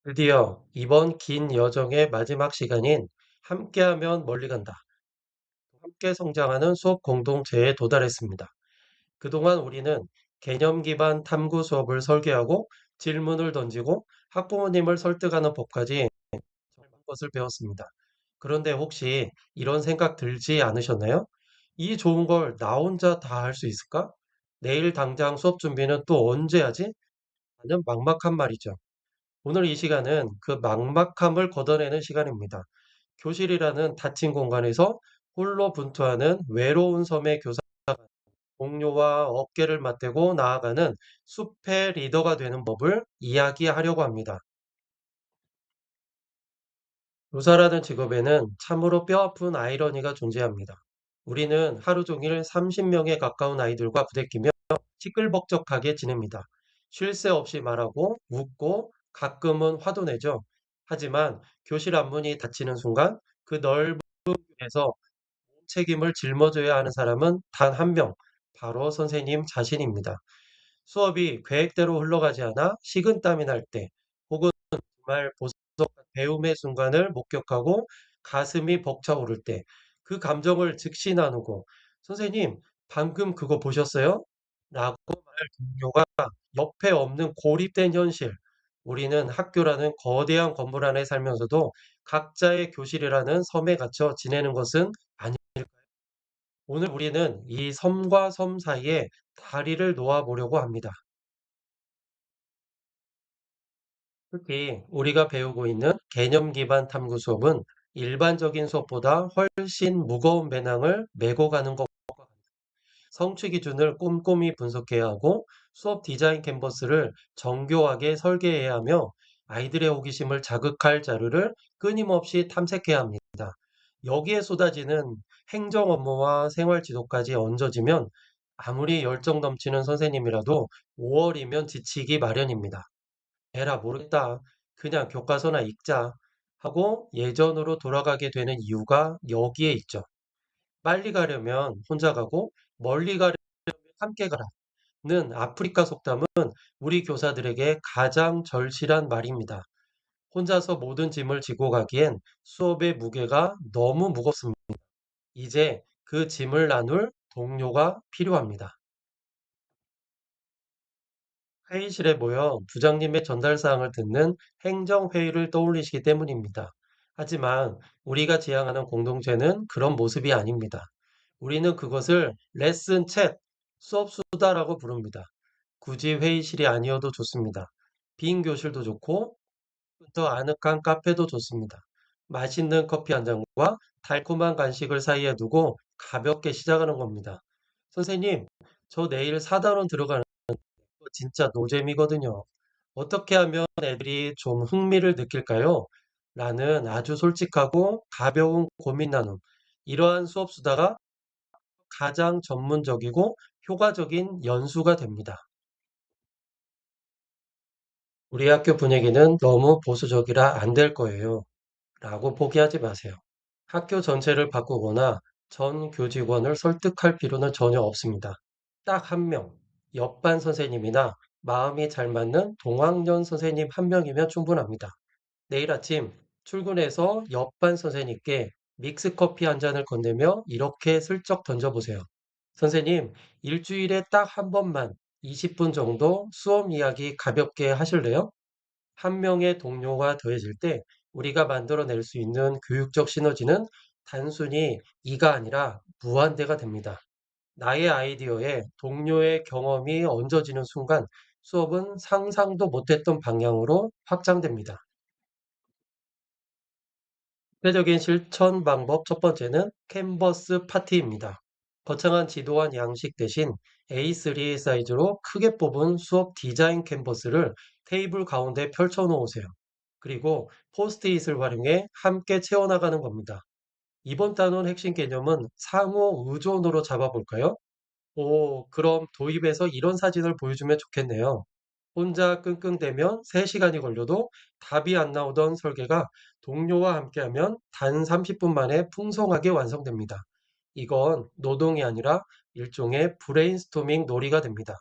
드디어 이번 긴 여정의 마지막 시간인 함께하면 멀리 간다. 함께 성장하는 수업 공동체에 도달했습니다. 그동안 우리는 개념 기반 탐구 수업을 설계하고 질문을 던지고 학부모님을 설득하는 법까지 정말 것을 배웠습니다. 그런데 혹시 이런 생각 들지 않으셨나요? 이 좋은 걸 나 혼자 다 할 수 있을까? 내일 당장 수업 준비는 또 언제 하지? 하는 막막한 말이죠. 오늘 이 시간은 그 막막함을 걷어내는 시간입니다. 교실이라는 닫힌 공간에서 홀로 분투하는 외로운 섬의 교사, 동료와 어깨를 맞대고 나아가는 숲의 리더가 되는 법을 이야기하려고 합니다. 교사라는 직업에는 참으로 뼈아픈 아이러니가 존재합니다. 우리는 하루 종일 30명에 가까운 아이들과 부대끼며 시끌벅적하게 지냅니다. 쉴 새 없이 말하고 웃고 가끔은 화도 내죠. 하지만 교실 앞문이 닫히는 순간 그 넓은 에서 책임을 짊어져야 하는 사람은 단 한 명, 바로 선생님 자신입니다. 수업이 계획대로 흘러가지 않아 식은땀이 날 때, 혹은 정말 보석한 배움의 순간을 목격하고 가슴이 벅차오를 때, 그 감정을 즉시 나누고, 선생님, 방금 그거 보셨어요? 라고 말할 동료가 옆에 없는 고립된 현실. 우리는 학교라는 거대한 건물 안에 살면서도 각자의 교실이라는 섬에 갇혀 지내는 것은 아니, 오늘 우리는 이 섬과 섬 사이에 다리를 놓아 보려고 합니다. 특히 우리가 배우고 있는 개념 기반 탐구 수업은 일반적인 수업보다 훨씬 무거운 배낭을 메고 가는 것과 같습니다. 성취 기준을 꼼꼼히 분석해야 하고 수업 디자인 캔버스를 정교하게 설계해야 하며 아이들의 호기심을 자극할 자료를 끊임없이 탐색해야 합니다. 여기에 쏟아지는 행정 업무와 생활 지도까지 얹어지면 아무리 열정 넘치는 선생님이라도 5월이면 지치기 마련입니다. 에라 모르겠다. 그냥 교과서나 읽자 하고 예전으로 돌아가게 되는 이유가 여기에 있죠. 빨리 가려면 혼자 가고 멀리 가려면 함께 가라는 아프리카 속담은 우리 교사들에게 가장 절실한 말입니다. 혼자서 모든 짐을 지고 가기엔 수업의 무게가 너무 무겁습니다. 이제 그 짐을 나눌 동료가 필요합니다. 회의실에 모여 부장님의 전달 사항을 듣는 행정회의를 떠올리시기 때문입니다. 하지만 우리가 지향하는 공동체는 그런 모습이 아닙니다. 우리는 그것을 레슨 챗, 수업 수다라고 부릅니다. 굳이 회의실이 아니어도 좋습니다. 빈 교실도 좋고 더 아늑한 카페도 좋습니다. 맛있는 커피 한 잔과 달콤한 간식을 사이에 두고 가볍게 시작하는 겁니다. 선생님, 저 내일 사단원 들어가는 거 진짜 노잼이거든요. 어떻게 하면 애들이 좀 흥미를 느낄까요? 라는 아주 솔직하고 가벼운 고민 나눔. 이러한 수업 수다가 가장 전문적이고 효과적인 연수가 됩니다. 우리 학교 분위기는 너무 보수적이라 안 될 거예요. 라고 포기하지 마세요. 학교 전체를 바꾸거나 전 교직원을 설득할 필요는 전혀 없습니다. 딱 한 명, 옆반 선생님이나 마음이 잘 맞는 동학년 선생님 한 명이면 충분합니다. 내일 아침 출근해서 옆반 선생님께 믹스 커피 한 잔을 건네며 이렇게 슬쩍 던져보세요. 선생님, 일주일에 딱 한 번만 20분 정도 수업 이야기 가볍게 하실래요? 한 명의 동료가 더해질 때 우리가 만들어낼 수 있는 교육적 시너지는 단순히 이가 아니라 무한대가 됩니다. 나의 아이디어에 동료의 경험이 얹어지는 순간 수업은 상상도 못했던 방향으로 확장됩니다. 구체적인 실천 방법 첫 번째는 캔버스 파티입니다. 거창한 지도와 양식 대신 A3 사이즈로 크게 뽑은 수업 디자인 캔버스를 테이블 가운데 펼쳐 놓으세요. 그리고 포스트잇을 활용해 함께 채워나가는 겁니다. 이번 단원 핵심 개념은 상호 의존으로 잡아볼까요? 오, 그럼 도입에서 이런 사진을 보여주면 좋겠네요. 혼자 끙끙대면 3시간이 걸려도 답이 안 나오던 설계가 동료와 함께하면 단 30분 만에 풍성하게 완성됩니다. 이건 노동이 아니라 일종의 브레인스토밍 놀이가 됩니다.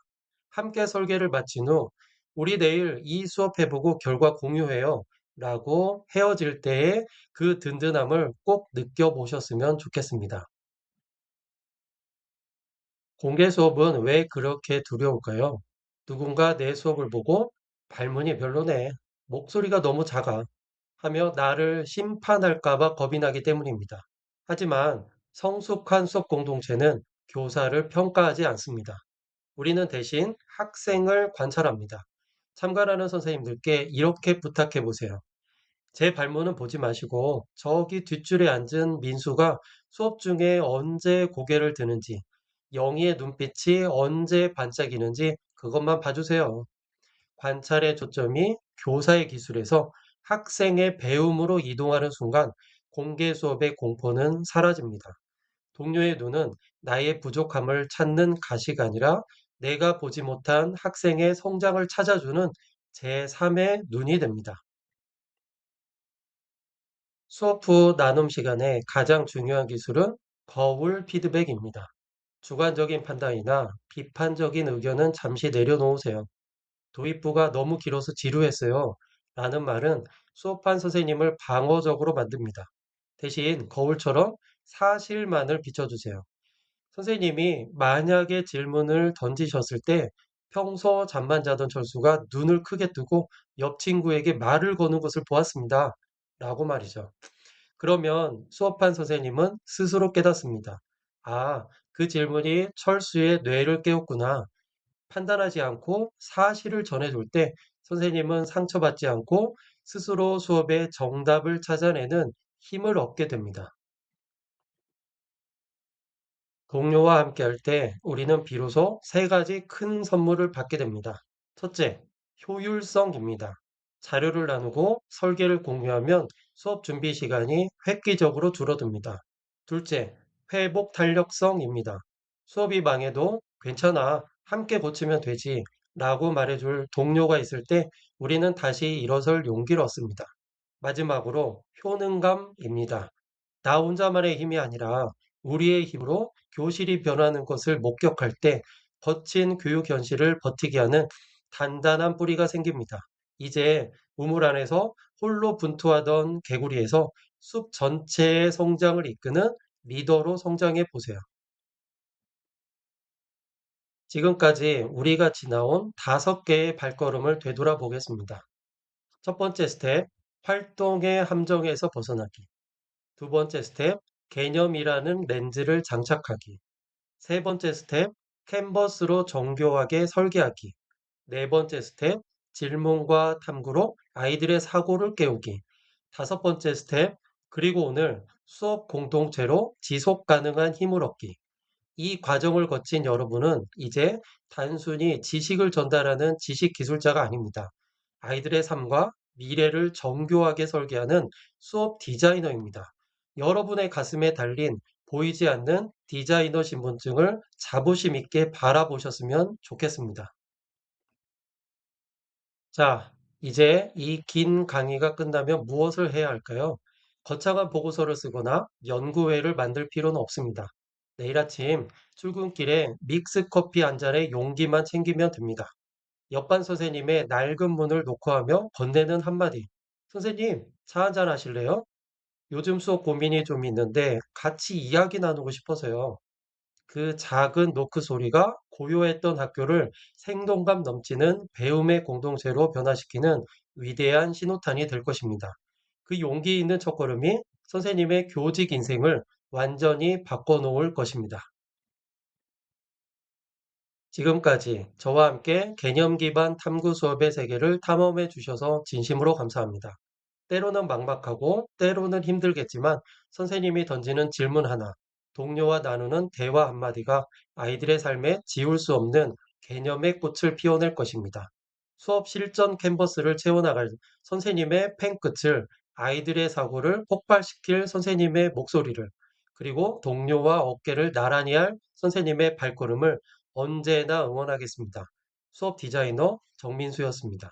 함께 설계를 마친 후 우리 내일 이 수업 해보고 결과 공유해요. 라고 헤어질 때의 그 든든함을 꼭 느껴보셨으면 좋겠습니다. 공개 수업은 왜 그렇게 두려울까요? 누군가 내 수업을 보고 발문이 별로네, 목소리가 너무 작아 하며 나를 심판할까 봐 겁이 나기 때문입니다. 하지만 성숙한 수업 공동체는 교사를 평가하지 않습니다. 우리는 대신 학생을 관찰합니다. 참가하는 선생님들께 이렇게 부탁해 보세요. 제 발문은 보지 마시고 저기 뒷줄에 앉은 민수가 수업 중에 언제 고개를 드는지, 영희의 눈빛이 언제 반짝이는지 그것만 봐주세요. 관찰의 초점이 교사의 기술에서 학생의 배움으로 이동하는 순간 공개 수업의 공포는 사라집니다. 동료의 눈은 나의 부족함을 찾는 가시가 아니라 내가 보지 못한 학생의 성장을 찾아주는 제3의 눈이 됩니다. 수업 후 나눔 시간에 가장 중요한 기술은 거울 피드백입니다. 주관적인 판단이나 비판적인 의견은 잠시 내려놓으세요. 도입부가 너무 길어서 지루했어요. 라는 말은 수업한 선생님을 방어적으로 만듭니다. 대신 거울처럼 사실만을 비춰주세요. 선생님이 만약에 질문을 던지셨을 때 평소 잠만 자던 철수가 눈을 크게 뜨고 옆 친구에게 말을 거는 것을 보았습니다. 라고 말이죠. 그러면 수업한 선생님은 스스로 깨닫습니다. 아, 그 질문이 철수의 뇌를 깨웠구나. 판단하지 않고 사실을 전해줄 때 선생님은 상처받지 않고 스스로 수업의 정답을 찾아내는 힘을 얻게 됩니다. 동료와 함께 할 때 우리는 비로소 세 가지 큰 선물을 받게 됩니다. 첫째, 효율성입니다. 자료를 나누고 설계를 공유하면 수업 준비 시간이 획기적으로 줄어듭니다. 둘째, 회복 탄력성입니다. 수업이 망해도 괜찮아, 함께 고치면 되지 라고 말해줄 동료가 있을 때 우리는 다시 일어설 용기를 얻습니다. 마지막으로 효능감입니다. 나 혼자만의 힘이 아니라 우리의 힘으로 교실이 변하는 것을 목격할 때 거친 교육 현실을 버티게 하는 단단한 뿌리가 생깁니다. 이제 우물 안에서 홀로 분투하던 개구리에서 숲 전체의 성장을 이끄는 리더로 성장해 보세요. 지금까지 우리가 지나온 5개의 발걸음을 되돌아보겠습니다. 첫 번째 스텝, 활동의 함정에서 벗어나기. 두 번째 스텝, 개념이라는 렌즈를 장착하기. 세 번째 스텝, 캔버스로 정교하게 설계하기. 네 번째 스텝, 질문과 탐구로 아이들의 사고를 깨우기. 다섯 번째 스텝, 그리고 오늘 수업 공동체로 지속 가능한 힘을 얻기. 이 과정을 거친 여러분은 이제 단순히 지식을 전달하는 지식 기술자가 아닙니다. 아이들의 삶과 미래를 정교하게 설계하는 수업 디자이너입니다. 여러분의 가슴에 달린 보이지 않는 디자이너 신분증을 자부심 있게 바라보셨으면 좋겠습니다. 자, 이제 이 긴 강의가 끝나면 무엇을 해야 할까요? 거창한 보고서를 쓰거나 연구회를 만들 필요는 없습니다. 내일 아침 출근길에 믹스 커피 한 잔의 용기만 챙기면 됩니다. 옆반 선생님의 낡은 문을 노크하며 건네는 한마디. 선생님, 차 한잔 하실래요? 요즘 수업 고민이 좀 있는데 같이 이야기 나누고 싶어서요. 그 작은 노크 소리가 고요했던 학교를 생동감 넘치는 배움의 공동체로 변화시키는 위대한 신호탄이 될 것입니다. 그 용기 있는 첫걸음이 선생님의 교직 인생을 완전히 바꿔놓을 것입니다. 지금까지 저와 함께 개념 기반 탐구 수업의 세계를 탐험해 주셔서 진심으로 감사합니다. 때로는 막막하고 때로는 힘들겠지만 선생님이 던지는 질문 하나, 동료와 나누는 대화 한마디가 아이들의 삶에 지울 수 없는 개념의 꽃을 피워낼 것입니다. 수업 실전 캔버스를 채워나갈 선생님의 펜끝을, 아이들의 사고를 폭발시킬 선생님의 목소리를, 그리고 동료와 어깨를 나란히 할 선생님의 발걸음을 언제나 응원하겠습니다. 수업 디자이너 정민수였습니다.